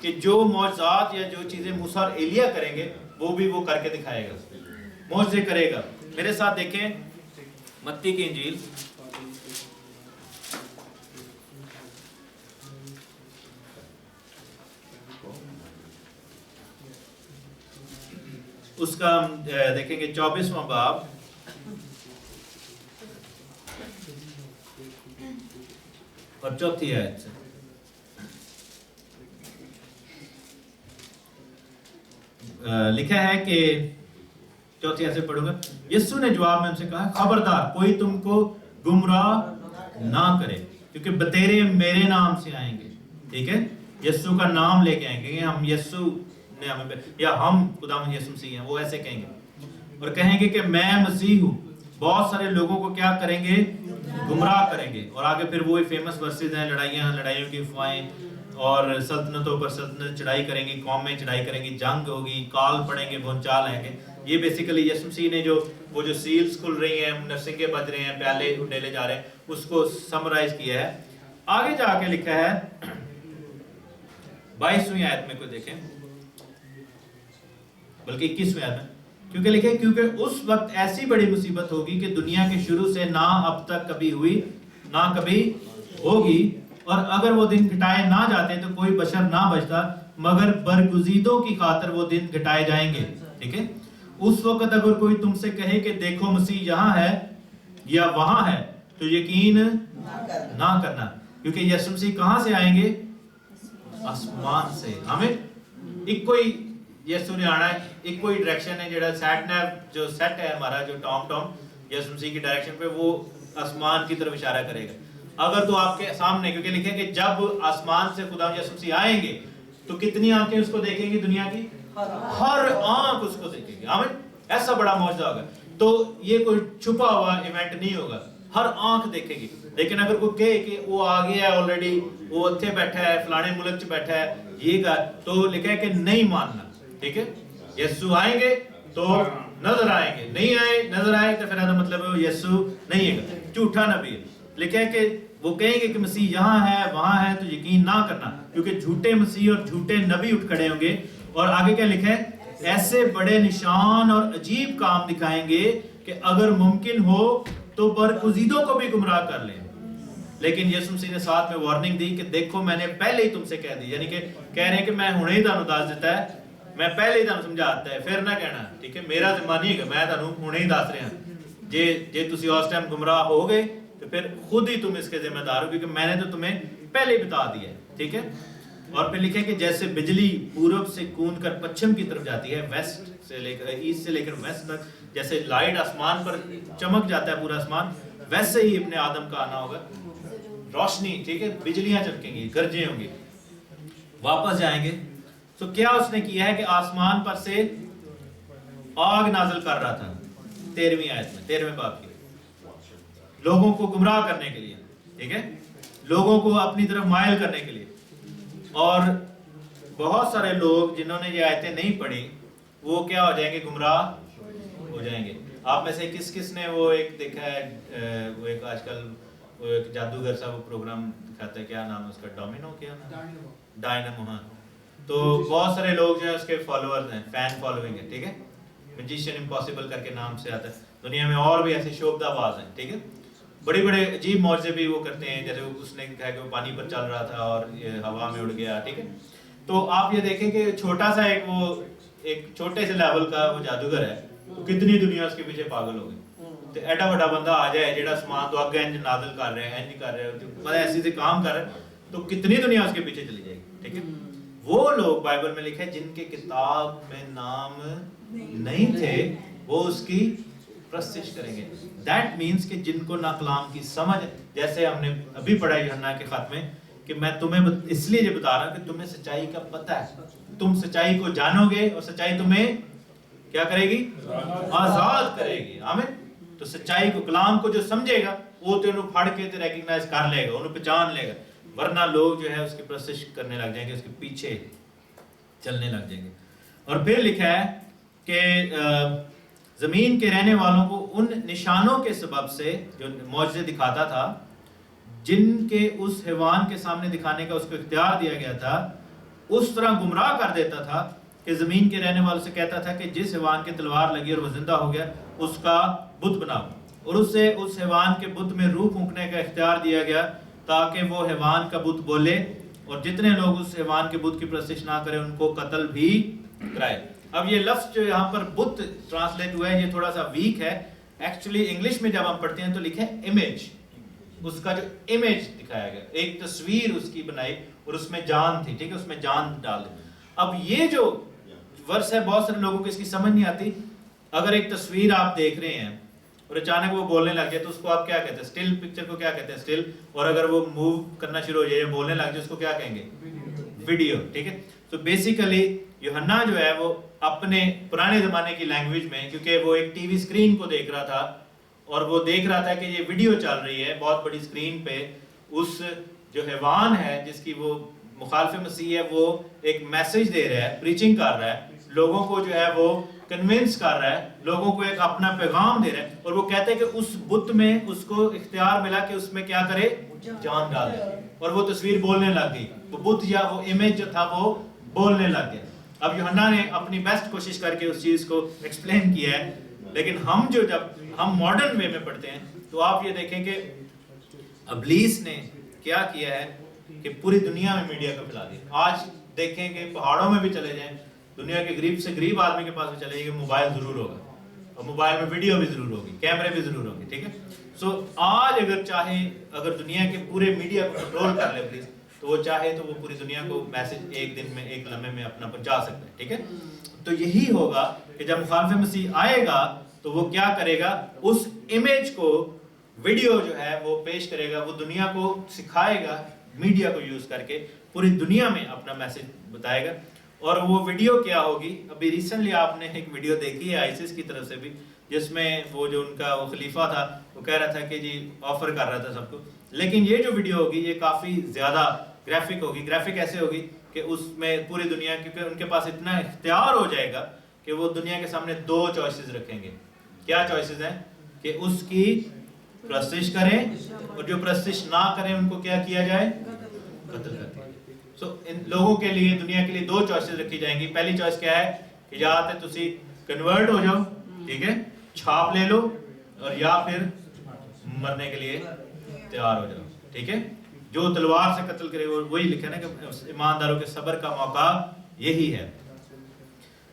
کہ جو معجزات یا جو چیزیں موسیٰ اور ایلیا کریں گے وہ بھی وہ کر کے دکھائے گا, معجزے کرے گا. میرے ساتھ دیکھیں متی کی انجیل اس کا ہم دیکھیں گے 24واں باب اور 4 آیت سے. لکھا ہے کہ 4 آیت سے پڑھوں گا. یسوع نے جواب میں ان سے کہا خبردار کوئی تم کو گمراہ نہ کرے کیونکہ بتیرے میرے نام سے آئیں گے. ٹھیک ہے, یسوع کا نام لے کے آئیں گے. ہم یسوع نے ہمیں یا ہم خداوند یسوع مسیح ہیں, وہ ایسے کہیں گے اور کہیں گے کہ میں مسیح ہوں. بہت سارے لوگوں کو کیا کریں گے, گمراہ کریں گے. اور آگے پھر وہی فیمس ورسز ہیں, لڑائیوں کی افواہیں اور سلطنتوں پر سلطنت چڑھائی کریں گی, قومیں چڑھائی کریں گی, جنگ ہوگی, کال پڑیں گے, بھونچال آئیں گے. یہ بیسیکلی یسوع مسیح نے وہ جو سیلز کھل رہی ہیں, نرسنگیں بج رہے ہیں, پیالے ڈھیلے جا رہے ہیں, اس کو سمرائز کیا ہے. آگے جا کے لکھا ہے 22ویں آیت میں کوئی دیکھیں, بلکہ 21ویں آیت میں, کیونکہ لکھے کیونکہ اس وقت ایسی بڑی مصیبت ہوگی کہ دنیا کے شروع سے نہ اب تک کبھی ہوئی نہ کبھی ہوگی, اور اگر وہ دن گھٹائے نہ جاتے تو کوئی بشر نہ بچتا, مگر برگزیدوں کی خاطر وہ دن گھٹائے جائیں گے. ٹھیک ہے, اس وقت اگر کوئی تم سے کہے کہ دیکھو مسیح یہاں ہے یا وہاں ہے تو یقین نہ کرنا, کیونکہ یسوع مسیح کہاں سے آئیں گے, آسمان سے. ہمیں ایک کوئی یسوع نے آنا ہے, ایک کوئی ڈائریکشن ہے جڑا سیٹ نیو جو سیٹ ہے ہمارا جو ٹام یسوع مسیح کی ڈائریکشن پہ وہ آسمان کی طرف اشارہ کرے گا. اگر تو آپ کے سامنے, کیونکہ لکھیں کہ جب آسمان سے خدا یسوع مسیح آئیں گے تو کتنی آنکھیں اس کو دیکھیں گی, دنیا کی ہر آنکھ اس کو دیکھیں گی. آمین, ایسا بڑا معجزہ ہوگا. تو یہ کوئی چھپا ہوا ایونٹ نہیں ہوگا, ہر آنکھ دیکھے گی. لیکن اگر کوئی کہے کہ وہ آگے ہے آلریڈی, وہ اتھے بیٹھا ہے, فلانے ملک چ بیٹھا ہے, یہ کا, تو لکھا ہے کہ نہیں ماننا. ٹھیک ہے, یسوع آئیں گے تو نظر آئیں گے, نہیں آئے نظر آئے تو پھر مطلب ہے یسوع نہیں ہے, جھوٹا نبی ہے. لکھا ہے کہ وہ کہیں گے کہ مسیح یہاں ہے وہاں ہے تو یقین نہ کرنا, کیونکہ جھوٹے مسیح اور جھوٹے نبی اٹھ کھڑے ہوں گے. اور آگے کیا لکھا ہے, ایسے بڑے نشان اور عجیب کام دکھائیں گے کہ اگر ممکن ہو تو برگزیدوں کو بھی گمراہ کر لیں. لیکن یسوع مسیح نے ساتھ میں وارننگ دی کہ دیکھو میں نے پہلے ہی تم سے کہہ دی, یعنی کہ کہہ رہے ہیں کہ میں ہنے ہی تانوں دس دیتا ہے, میں پہلے ہی تانوں سمجھاتا ہے, پھر نہ کہنا. ٹھیک ہے, میرا ذمہ نہیں ہے, میں تانوں ہنے ہی دس رہا ہوں. جے تسی اس ٹائم گمراہ ہو گئے تو پھر خود ہی تم اس کے ذمہ دار ہو, کیونکہ میں نے تو تمہیں پہلے ہی بتا دیا ہے. ٹھیک ہے, اور پھر لکھے کہ جیسے بجلی پورب سے کون کر پچھم کی طرف جاتی ہے, ویسٹ سے لے کر ایسٹ سے لے کر ویسٹ تک, جیسے لائٹ آسمان پر چمک جاتا ہے پورا آسمان, ویسے ہی ابن آدم کا آنا ہوگا. روشنی, ٹھیک ہے, بجلیاں چمکیں گی, گرجیں ہوں گی, واپس جائیں گے. تو کیا اس نے کیا ہے کہ آسمان پر سے آگ نازل کر رہا تھا 13ویں آیت میں, 13ویں باب کی, لوگوں کو گمراہ کرنے کے لیے. ٹھیک ہے, لوگوں کو اپنی طرف مائل کرنے کے لیے. اور بہت سارے لوگ جنہوں نے یہ آیتیں نہیں پڑھی وہ کیا ہو جائیں گے, گمراہ ہو جائیں گے. آپ میں سے کس نے وہ ایک دیکھا ہے, وہ ایک آج کل وہ ایک جادوگر سا وہ پروگرام دکھاتا ہے, کیا نام ہے اس کا, ڈومینو, کیا نام, ڈائنامو. ہاں, تو بہت سارے لوگ جو ہیں اس کے فالوورز ہیں, فین فالوئنگ ہے. ٹھیک ہے, میجیشین امپاسبل کر کے نام سے آتا ہے. دنیا میں اور بھی ایسے شعبدہ باز ہیں. ٹھیک ہے, بڑے بڑے عجیب معجزے بھی وہ کرتے ہیں, جیسے اس نے کہا کہ وہ پانی پر چل رہا تھا اور یہ ہوا میں اڑ گیا. ٹھیک ہے, تو آپ یہ دیکھیں کہ چھوٹا سا ایک چھوٹے سے لیول کا وہ جادوگر ہے, تو کتنی دنیا اس کے پیچھے پاگل ہو گئی. تو ایڈا بڑا بندہ آ جائے جیڑا سامان تو اگے انج نازل کر رہے ہیں, انج کر رہے ہیں, مطلب ایسے سے کام کر رہے ہیں, تو کتنی دنیا اس کے پیچھے چلی جائے گی. ٹھیک ہے, وہ لوگ بائبل میں لکھے جن کے کتاب میں نام نہیں تھے وہ اس کی پرستش کریں گے. دیٹ مینس کہ جن کو نہ کلام کی سمجھ, جیسے ہم نے ابھی پڑھا یوحنا کے خط میں کہ میں تمہیں اس لیے یہ بتا رہا ہوں کہ تمہیں سچائی کا پتہ ہے, تم سچائی کو جانو گے اور سچائی تمہیں کیا کرے گی, آزاد کرے گی. آمین. تو سچائی کو, کلام کو جو سمجھے گا وہ تو انہوں پھڑ کے تے ریکگنائز کر لے گا, انہوں پہچان لے گا. ورنہ لوگ جو ہے اس کی پرستش کرنے لگ جائیں گے, اس کے پیچھے چلنے لگ جائیں گے. اور پھر لکھا ہے کہ زمین کے رہنے والوں کو ان نشانوں کے سبب سے جو معجزے دکھاتا تھا, جن کے اس حیوان کے سامنے دکھانے کا اس کو اختیار دیا گیا تھا, اس طرح گمراہ کر دیتا تھا کہ زمین کے رہنے والوں سے کہتا تھا کہ جس حیوان کی تلوار لگی اور وہ زندہ ہو گیا اس کا بت بناؤ، اور اسے اس حیوان کے بت میں روح پھونکنے کا اختیار دیا گیا تاکہ وہ حیوان کا بت بولے، اور جتنے لوگ اس حیوان کے بت کی پرستش نہ کریں ان کو قتل بھی کرائے۔ اب یہ لفظ جو یہاں پر بت ٹرانسلیٹ ہوا ہے یہ تھوڑا سا ویک ہے، ایکچولی انگلش میں جب ہم پڑھتے ہیں تو لکھے امیج، اس کا جو امیج دکھایا گیا، ایک تصویر اس کی بنائی اور اس میں جان تھی، ٹھیک ہے، اس میں جان ڈال دی۔ اب یہ جو ورس ہے بہت سارے لوگوں کو اس کی سمجھ نہیں آتی۔ اگر ایک تصویر آپ دیکھ رہے ہیں اور اچانک وہ بولنے لگ جائے تو اس کو آپ کیا کہتے ہیں؟ سٹل پکچر کو کیا کہتے ہیں؟ سٹل۔ اور اگر وہ موو کرنا شروع ہو جائے یا بولنے لگ جائے اس کو کیا کہیں گے؟ ویڈیو، ٹھیک ہے۔ تو بیسیکلی یوحنا جو ہے وہ اپنے پرانے زمانے کی لینگویج میں، کیونکہ وہ ایک ٹی وی اسکرین کو دیکھ رہا تھا اور وہ دیکھ رہا تھا کہ یہ ویڈیو چل رہی ہے بہت بڑی اسکرین پہ، اس جو حیوان ہے جس کی وہ مخالف مسیح ہے وہ ایک میسج دے رہا ہے، پریچنگ کر رہا ہے، لوگوں کو جو ہے وہ کنونس کر رہا ہے، لوگوں کو ایک اپنا پیغام دے رہا ہے، اور وہ کہتے ہیں کہ اس بت میں اس کو اختیار ملا کہ اس میں کیا کرے؟ جان ڈال دے، اور وہ تصویر بولنے لگ گئی، وہ بت یا وہ امیج جو تھا وہ بولنے لگ گیا۔ اب یوحنا نے اپنی بیسٹ کوشش کر کے اس چیز کو ایکسپلین کیا ہے، لیکن ہم جب ہم ماڈرن وے میں پڑھتے ہیں تو آپ یہ دیکھیں کہ ابلیس نے کیا کیا ہے کہ پوری دنیا میں میڈیا کو پھیلا دیا۔ آج دیکھیں کہ پہاڑوں میں بھی چلے جائیں، دنیا کے غریب سے غریب آدمی کے پاس بھی چلے جائیں، موبائل ضرور ہوگا، اور موبائل میں ویڈیو بھی ضرور ہوگی، کیمرے بھی ضرور ہوگی، ٹھیک ہے۔ سو آج اگر دنیا کے پورے میڈیا کو کنٹرول کر لے پلیز، تو وہ چاہے تو وہ پوری دنیا کو میسج ایک دن میں، ایک لمحے میں اپنا پہنچا سکتا ہے، ٹھیک ہے۔ تو یہی ہوگا کہ جب مخالف مسیح آئے گا تو وہ کیا کرے گا؟ اس امیج کو، ویڈیو جو ہے وہ پیش کرے گا، وہ دنیا کو سکھائے گا، میڈیا کو یوز کر کے پوری دنیا میں اپنا میسج بتائے گا۔ اور وہ ویڈیو کیا ہوگی؟ ابھی ریسنٹلی آپ نے ایک ویڈیو دیکھی ہے آئیسس کی طرف سے بھی، جس میں وہ جو ان کا وہ خلیفہ تھا وہ کہہ رہا تھا کہ جی آفر کر رہا تھا سب کو، لیکن یہ جو ویڈیو ہوگی یہ کافی زیادہ گرافک ہوگی۔ گرافک ایسے ہوگی کہ اس میں پوری دنیا، کیونکہ ان کے پاس اتنا اختیار ہو جائے گا کہ وہ دنیا کے سامنے دو چوائسز رکھیں گے۔ کیا چوائسز ہیں؟ کہ اس کی پرستش کریں، اور جو پرستش نہ کریں ان کو کیا کیا جائے؟ قتل کر دیا۔ سو ان لوگوں کے لیے، دنیا کے لیے دو چوائسز رکھی جائیں گی۔ پہلی چوائس کیا ہے کہ یا تو تسی کنورٹ ہو جاؤ، ٹھیک ہے، چھاپ لے لو، اور یا پھر مرنے کے لیے تیار ہو جاؤ، ٹھیک ہے۔ جو تلوار سے قتل کرے وہی لکھا ہے نا کہ ایمانداروں کے صبر کا موقع یہی ہے۔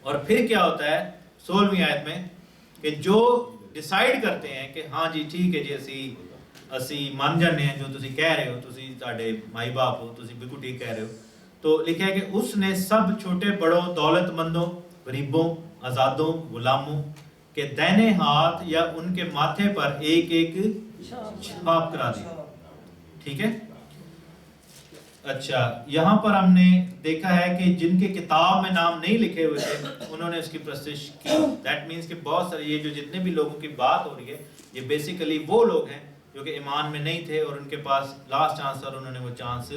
اور پھر کیا ہوتا ہے 16ویں آیت میں کہ جو ڈیسائیڈ کرتے ہیں کہ ہاں جی ٹھیک ہے جی اسی مان جانے ہیں جو تسی کہہ رہے ہو، تسی ساڈے مائی باپ ہو، تسی بالکل ٹھیک کہہ رہے ہو، تو لکھا ہے کہ اس نے سب چھوٹے بڑوں، دولت مندوں، غریبوں، آزادوں، غلاموں کے دائنے ہاتھ یا ان کے ماتھے پر ایک ایک چھاپ کرا دی، ٹھیک ہے۔ اچھا، یہاں پر ہم نے دیکھا ہے کہ جن کے کتاب میں نام نہیں لکھے ہوئے تھے انہوں نے اس کی پرستش کی۔ دیٹ مینس کہ بہت سارے یہ جو جتنے بھی لوگوں کی بات ہو رہی ہے یہ بیسیکلی وہ لوگ ہیں جو کہ ایمان میں نہیں تھے اور ان کے پاس لاسٹ چانس اور انہوں نے وہ چانس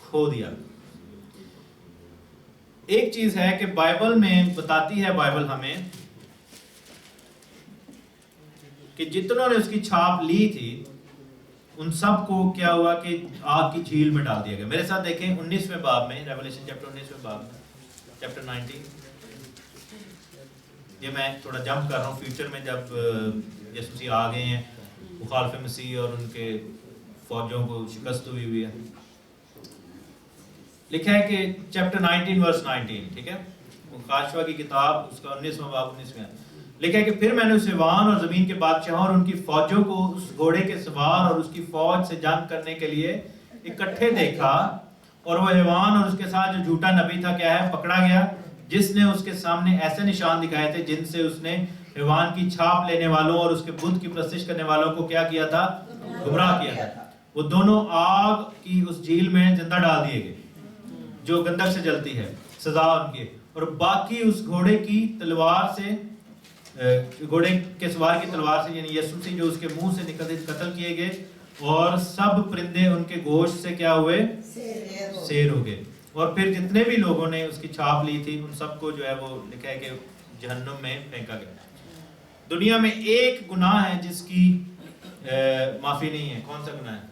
کھو دیا۔ ایک چیز ہے کہ بائبل میں بتاتی ہے بائبل ہمیں کہ جتنوں نے اس کی چھاپ لی تھی ان سب کو کیا ہوا کہ آگ کی جھیل میں ڈال دیا گیا۔ میرے ساتھ دیکھیں 19ویں باب میں، ریولیشن چیپٹر 19ویں باب میں، چیپٹر 19۔ یہ میں تھوڑا جمپ کر رہا ہوں، فیوچر میں جب یسوع مسیح آ گئے ہیں، مخالف مسیح اور ان کے فوجوں کو شکست ہوئی ہے۔ لکھا ہے کہ چیپٹر 19 ورس 19، ٹھیک ہے، مکاشفہ کی کتاب اس کا 19واں باب 19میں لکھا ہے کہ پھر میں نے اس حیوان اور زمین کے بادشاہوں اور ان کی فوجوں کو اس گھوڑے کے سوار اور اس کی فوج سے جنگ کرنے کے لیے اکٹھے دیکھا، اور وہ حیوان اور اس کے ساتھ جو جھوٹا نبی تھا کیا ہے؟ پکڑا گیا، جس نے اس کے سامنے ایسے نشان دکھائے تھے جن سے اس نے حیوان کی چھاپ لینے والوں اور اس کے بت کی پرستش کرنے والوں کو کیا کیا تھا؟ گمراہ کیا تھا۔ وہ دونوں آگ کی اس جھیل میں زندہ ڈال دیے گئے جو گندھک سے جلتی ہے، سزا ان کی، اور باقی اس گھوڑے کی تلوار سے، گھوڑے کے سوار کی تلوار سے یعنی یسوع مسیح جو اس کے منہ سے نکلتے قتل کیے گئے، اور سب پرندے ان کے گوشت سے کیا ہوئے؟ سیر ہو گئے۔ اور پھر جتنے بھی لوگوں نے اس کی چھاپ لی تھی ان سب کو جو ہے وہ لکھا ہے کہ جہنم میں پھینکا گیا۔ دنیا میں ایک گناہ ہے جس کی معافی نہیں ہے، کون سا گناہ ہے؟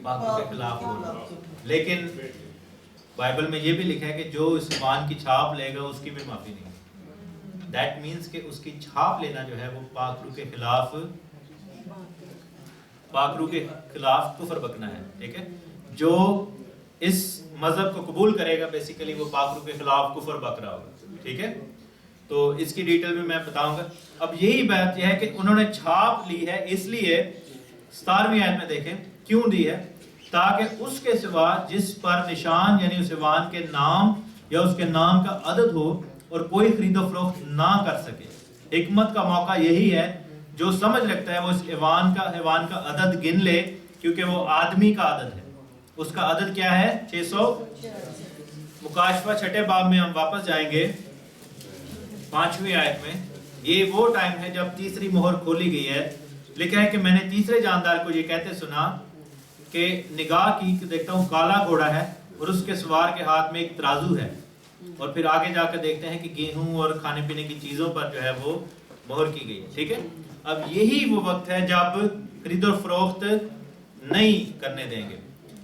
پاکوں کے خلاف بولنا۔ لیکن بائبل میں یہ بھی لکھا ہے کہ جو اس زبان کی چھاپ لے گا اس کی بھی معافی نہیں. دیٹ مینس کہ اس کی چھاپ لینا جو ہے وہ پاک روح کے خلاف کفر بکنا ہے. ٹھیک ہے, جو اس مذہب کو قبول کرے گا بیسیکلی وہ پاک روح کے خلاف کفر بک رہا ہوگا. ٹھیک ہے, تو اس کی ڈیٹیل میں بتاؤں گا. اب یہی بات یہ ہے کہ انہوں نے چھاپ لی ہے, اس لیے 17ویں آیت میں دیکھیں کیوں دی ہے, تاکہ اس کے سوا جس پر نشان یعنی اس ایوان کے نام یا اس کے نام کا عدد ہو اور کوئی خرید و فروخت نہ کر سکے. حکمت کا موقع یہی ہے, جو سمجھ رکھتا ہے وہ اس ایوان کا عدد گن لے, کیونکہ وہ آدمی کا عدد ہے. اس کا عدد کیا ہے؟ 600. مکاشفہ 6 باب میں ہم واپس جائیں گے 5ویں آیت میں. یہ وہ ٹائم ہے جب تیسری مہر کھولی گئی ہے. لکھا ہے کہ میں نے تیسرے جاندار کو یہ کہتے سنا کہ نگاہ کی کہ دیکھتا ہوں کالا گھوڑا ہے اور اس کے سوار کے ہاتھ میں ایک ترازو ہے, اور پھر آگے جا کر دیکھتے ہیں کہ گیہوں اور کھانے پینے کی چیزوں پر جو ہے وہ مہر کی گئی. ٹھیک ہے, اب یہی وہ وقت ہے جب خرید و فروخت نہیں کرنے دیں گے.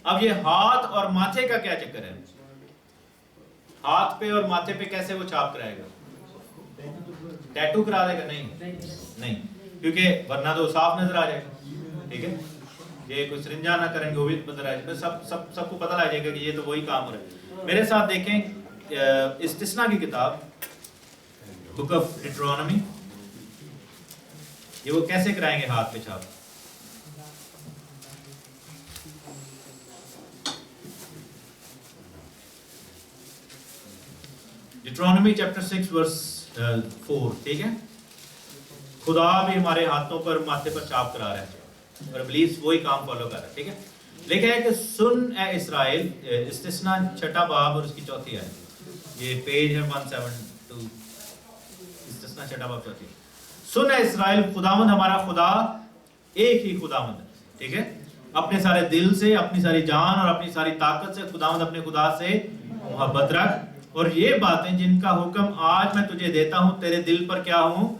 اب یہ ہاتھ اور ماتھے کا کیا چکر ہے؟ ہاتھ پہ اور ماتھے پہ کیسے وہ چھاپ کرائے گا؟ ٹیٹو کرا دے گا؟ نہیں, کیونکہ ورنہ تو صاف نظر آ جائے گا. ٹھیک ہے, یہ کوئی سرنجا نہ کریں گے وہ بھی نظر آ جائے گا, سب کو پتہ لگ جائے گا کہ یہ تو وہی کام ہو رہا ہے. میرے ساتھ دیکھیں استثنا کی کتاب بک آف ڈیٹرونومی, یہ وہ کیسے کرائیں گے ہاتھ پہ چھاپ. ڈیٹرونومی چیپٹر 6 ورس 4. ٹھیک ہے, خدا بھی ہمارے ہاتھوں پر ماتھے پر چھاپ کرا رہا ہے اور ابلیس وہی کام فالو کر رہا ہے. ٹھیک ہے, لکھا ہے کہ سن اے اسرائیل, استثنا 6 باب اور اس کی 4 آیت, یہ پیج ہے 172, استثنا 6 باب 4. سن اے اسرائیل, خداوند ہمارا خدا ایک ہی خداوند ہے. ٹھیک ہے, اپنے سارے دل سے, اپنی ساری جان اور اپنی ساری طاقت سے خداوند اپنے خدا سے محبت رکھ, اور یہ باتیں جن کا حکم آج میں تجھے دیتا ہوں تیرے دل پر کیا ہوں,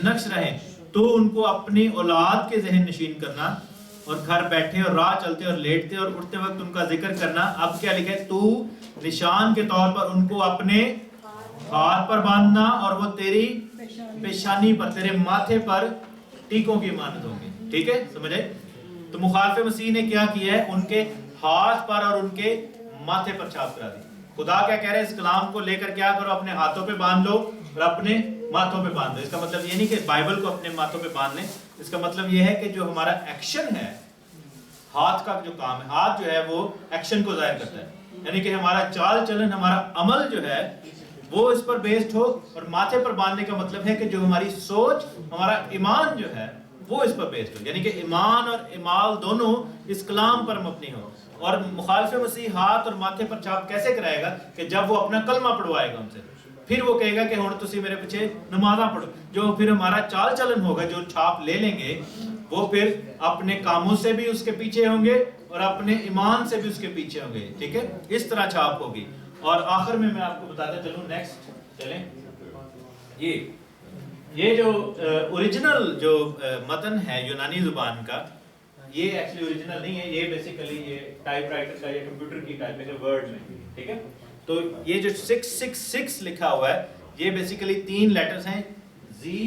نقش رہیں. تو ان کو اپنی اولاد کے ذہن نشین کرنا, اور گھر بیٹھے اور راہ چلتے اور لیٹتے اور اٹھتے وقت ان کا ذکر کرنا. اب کیا لکھا ہے؟ تو نشان کے طور پر ان کو اپنے ہاتھ پر باندھنا, اور وہ تیری پیشانی پر, تیرے ماتھے پر ٹیکوں کی مانند ہوں گے. ٹھیک ہے, سمجھے؟ تو مخالف مسیح نے کیا کیا ہے؟ ان کے ہاتھ پر اور ان کے ماتھے پر چھاپ کرا دی. خدا کیا کہہ رہے ہیں؟ اس کلام کو لے کر کیا کرو, اپنے ہاتھوں پہ باندھ لو اور اپنے ماتھوں پہ باندھ لو. اس کا مطلب یہ نہیں کہ بائبل کو اپنے ماتھوں پہ باندھ لیں, اس کا مطلب یہ ہے کہ جو ہمارا ایکشن ہے, ہاتھ کا جو کام ہے, ہاتھ جو ہے وہ ایکشن کو ظاہر کرتا ہے, یعنی کہ ہمارا چال چلن, ہمارا عمل جو ہے وہ اس پر بیسڈ ہو. اور ماتھے پر باندھنے کا مطلب ہے کہ جو ہماری سوچ, ہمارا ایمان جو ہے وہ اس پر بیسڈ ہو, یعنی کہ ایمان اور اعمال دونوں اس کلام پر مبنی ہو. اور مخالف مسیح ہاتھ اور ماتھے پر چھاپ کیسے کرائے گا؟ کہ جب وہ اپنا کلمہ پڑھوائے گا ان سے, پھر وہ کہے گا کہ ہن تسی میرے پیچھے نمازاں پڑھو. جو پھر ہمارا چال چلن ہوگا, جو چھاپ لے لیں گے, وہ پھر اپنے کاموں سے بھی اس کے پیچھے ہوں گے اور اپنے ایمان سے بھی اس کے پیچھے ہوں گے. ٹھیک ہے, اس طرح چھاپ ہوگی. اور آخر میں آپ کو بتاتا چلوں, نیکسٹ چلیں, یہ جو اوریجنل جو متن ہے یونانی زبان کا, یہ ایکچولی اوریجنل نہیں ہے, یہ بیسیکلی یہ ٹائپ رائٹر کا یا کمپیوٹر کی ٹائپ ہے ورڈ میں. ٹھیک ہے, تو یہ جو 666 لکھا ہوا ہے, یہ بیسیکلی 3 لیٹرز ہیں, زی,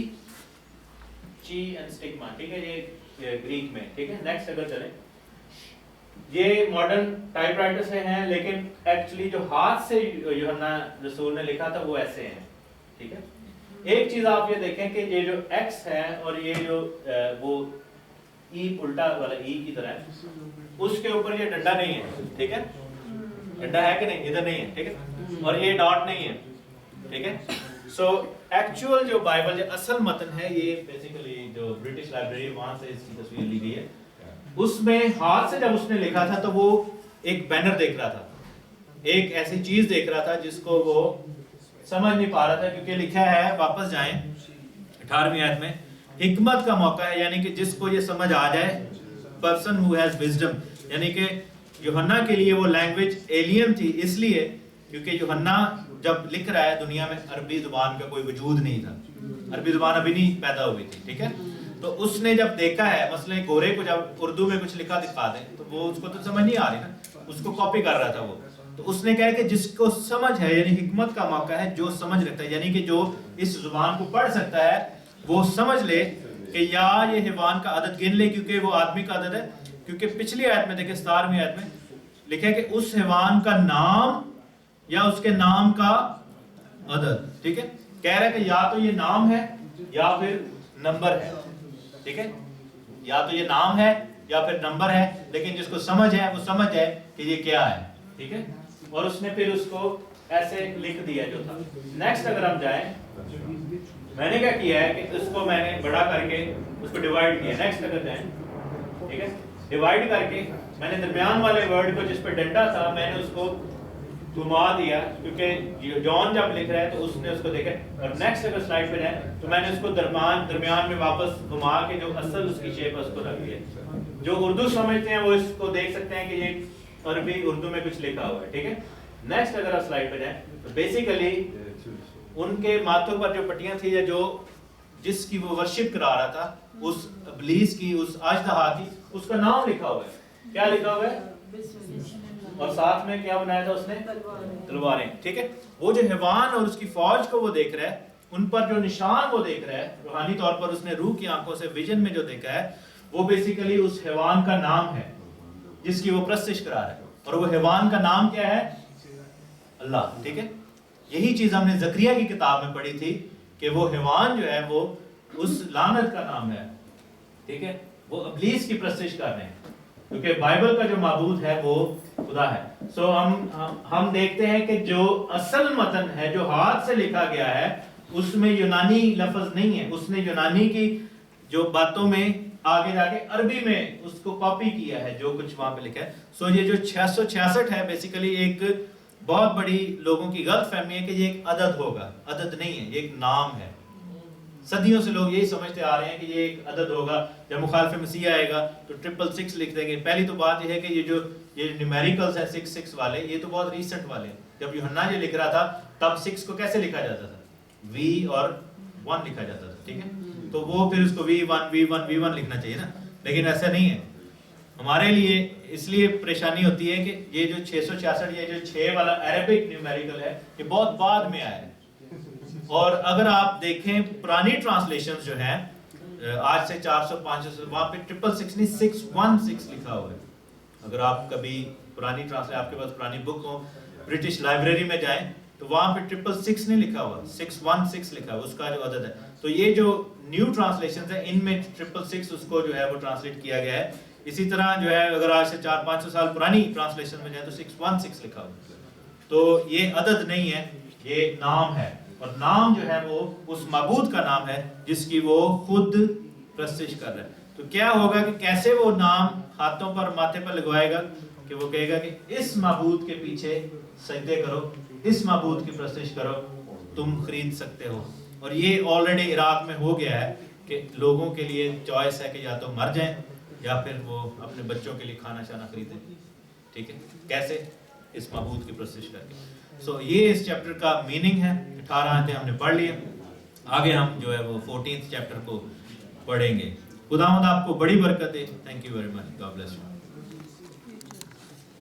چی اینڈ سٹگما. ٹھیک ہے, یہ گریک میں. ٹھیک ہے, نیکسٹ اگر چلیں, یہ ماڈرن ٹائپ رائٹر سے ہیں, لیکن ایکچولی جو ہاتھ سے یوحنا رسول نے لکھا تھا وہ ایسے ہیں. ٹھیک ہے, ایک چیز آپ یہ دیکھیں کہ یہ جو ایکس ہے اور یہ جو وہ ای الٹا والا ای کی طرح ہے, اس کے اوپر یہ ڈنڈا نہیں ہے. ٹھیک ہے, ڈنڈا ہے کہ نہیں؟ ادھر نہیں ہے. ٹھیک ہے, اور یہ ڈاٹ نہیں ہے. ٹھیک ہے, سو ایکچوئل جو بائبل جو اصل متن ہے, یہ بیسیکلی جو برٹش لائبریری وہاں سے اس کی تصویر لی گئی ہے. اس میں ہاتھ سے جب اس نے لکھا تھا تو وہ ایک بینر دیکھ رہا تھا, ایک ایسی چیز دیکھ رہا تھا جس کو وہ سمجھ نہیں پا رہا تھا, کیونکہ لکھا ہے, واپس جائیں 18ویں آیت میں, حکمت کا موقع ہے, یعنی کہ جس کو یہ سمجھ آ جائے, پرسن ہو ہیز وزڈم. یعنی کہ یوحنا کے لیے وہ لینگویج ایلین تھی, اس لیے کیونکہ یوحنا جب لکھ رہا ہے دنیا میں عربی زبان کا کوئی وجود نہیں تھا, عربی زبان ابھی نہیں پیدا ہوئی تھی. ٹھیک ہے, تو اس نے جب دیکھا ہے, مثلا گورے کو جب اردو میں کچھ لکھا دکھا دیں تو وہ اس کو تو سمجھ نہیں آ رہی نا, اس کو کاپی کر رہا تھا وہ, تو اس نے کہا کہ جس کو سمجھ ہے یعنی حکمت کا موقع ہے، جو سمجھ رکھتا ہے، یعنی کہ جو اس زبان کو پڑھ سکتا ہے وہ سمجھ لے کہ یا یہ حیوان کا عدد گن لے، کیونکہ وہ آدمی کا عدد ہے. کیونکہ پچھلی آیت میں دیکھیں 17ویں آیت میں لکھا ہے کہ اس حیوان کا نام یا اس کے نام کا عدد. ٹھیک ہے، کہہ رہا ہے کہ یا تو یہ نام ہے یا پھر نمبر ہے. ٹھیک ہے، یا تو یہ نام ہے یا پھر نمبر ہے، لیکن جس کو سمجھ ہے وہ سمجھ ہے کہ یہ کیا ہے. ٹھیک ہے، اور اس نے پھر اس کو ایسے لکھ دیا جو تھا. نیکسٹ اگر ہم جائیں، میں نے کیا کیا ہے کہ اس کو میں نے بڑا کر کے اس کو ڈیوائیڈ کیا. نیکسٹ اگر جائیں، ٹھیک ہے، ڈیوائیڈ کر کے میں نے درمیان والے ورڈ کو جس پہ ڈنڈا تھا میں نے اس کو گھما دیا، کیونکہ جان جب لکھ رہا ہے تو اس نے اس کو دیکھا. اور نیکسٹ اگر سلائڈ پہ ہے تو میں نے اس کو درمیان میں واپس گھما کے جو اصل اس کی شیپ ہے اس کو رکھ دیا. جو اردو سمجھتے ہیں وہ اس کو دیکھ سکتے ہیں کہ یہ عربی اردو میں کچھ لکھا ہوا ہے. ٹھیک ہے، نیکسٹ اگر آپ سلائڈ پہ جائیں تو بیسیکلی ان کے ماتھوں پر جو پٹیاں تھیں یا جو جس کی وہ ورشپ کرا رہا تھا، اس ابلیس کی، اس اژدہا کی، اس کا نام لکھا ہوا ہے. کیا لکھا ہوا ہے؟ اور ساتھ میں کیا بنایا تھا اس نے؟ تلواریں. ٹھیک ہے، وہ جو حیوان اور اس کی فوج کو وہ دیکھ رہا ہے، ان پر جو نشان وہ دیکھ رہا ہے روحانی طور پر، اس نے روح کی آنکھوں سے ویژن میں جو دیکھا ہے وہ بیسیکلی اس حیوان کا نام ہے جس کی وہ پرستش کرا رہا ہے. اور وہ حیوان کا نام کیا ہے؟ اللہ. ٹھیک ہے، یہی چیز ہم نے زکریا کی کتاب میں پڑھی تھی کہ وہ حیوان جو ہے وہ اس لعنت کا نام ہے. ٹھیک ہے، وہ ابلیس کی پرستش کر رہے ہیں، کیونکہ بائبل کا جو معبود ہے وہ خدا ہے. سو ہم دیکھتے ہیں کہ جو اصل متن ہے جو ہاتھ سے لکھا گیا ہے اس میں یونانی لفظ نہیں ہے. اس نے یونانی کی جو باتوں میں آگے جا کے عربی میں اس کو کاپی کیا ہے جو کچھ وہاں پہ لکھا ہے. سو یہ جو 666 ہے بیسیکلی ایک بہت بڑی لوگوں کی غلط فہمی ہے کہ یہ ایک عدد ہوگا. عدد نہیں ہے، یہ ایک نام ہے. صدیوں سے لوگ یہی سمجھتے آ رہے ہیں کہ یہ ایک عدد ہوگا. جب مخالف مسیح آئے گا تو 666 لکھ دیں گے. پہلی تو بات یہ ہے کہ یہ نیومیریکلز ہیں 66 والے، یہ تو بہت ریسنٹ والے ہیں. جب یوحنا یہ لکھ رہا تھا تب 6 کو کیسے لکھا جاتا تھا؟ V اور 1 لکھا جاتا تھا. ٹھیک ہے، تو وہ پھر اس کو V1 لکھنا چاہیے نا، لیکن ایسا نہیں ہے. ہمارے لیے اس لیے پریشانی ہوتی ہے کہ یہ جو 666 یہ جو 6 والا عربک نیومیریکل ہے یہ بہت بعد میں آیا ہے. اور اگر آپ دیکھیں پرانی ٹرانسلیشن جو ہیں آج سے 400-500 سے، وہاں پہ 666 نہیں 616 لکھا ہوا ہے. اگر آپ کبھی پرانی ٹرانسلیشن، آپ کے پاس پرانی بک ہو، برٹش لائبریری میں جائیں تو وہاں پہ 666 نہیں لکھا ہوا، 616 لکھا ہوا اس کا جو عدد ہے. تو یہ جو نیو ٹرانسلیشنز ہیں ان میں 666 اس کو جو ہے وہ ٹرانسلیٹ کیا گیا ہے. اسی طرح جو ہے اگر آج سے 400-500 سال پرانی ٹرانسلیشن میں جائیں تو 616 لکھا ہوا. تو یہ عدد نہیں ہے، یہ نام ہے. اور نام جو ہے وہ اس معبود کا نام ہے جس کی وہ خود پرستش کر رہا ہے. تو کیا ہوگا کہ کیسے وہ نام ہاتھوں پر ماتھے پر لگوائے گا کہ وہ کہے گا کہ اس معبود کے پیچھے سجدے کرو، اس معبود کی پرستش کرو، تم خرید سکتے ہو. اور یہ آلریڈی عراق میں ہو گیا ہے کہ لوگوں کے لیے چوائس ہے کہ یا تو مر جائیں یا پھر وہ اپنے بچوں کے لیے کھانا شانا خریدیں. ٹھیک ہے، کیسے؟ اس معبود کی پرستش کر کے. سو یہ اس چیپٹر کا میننگ ہے. 18 آیتیں ہم نے پڑھ لی. آگے ہم جو ہے وہ 14th چیپٹر کو پڑھیں گے. خداوند آپ کو بڑی برکت دے. Thank you very much. God bless you.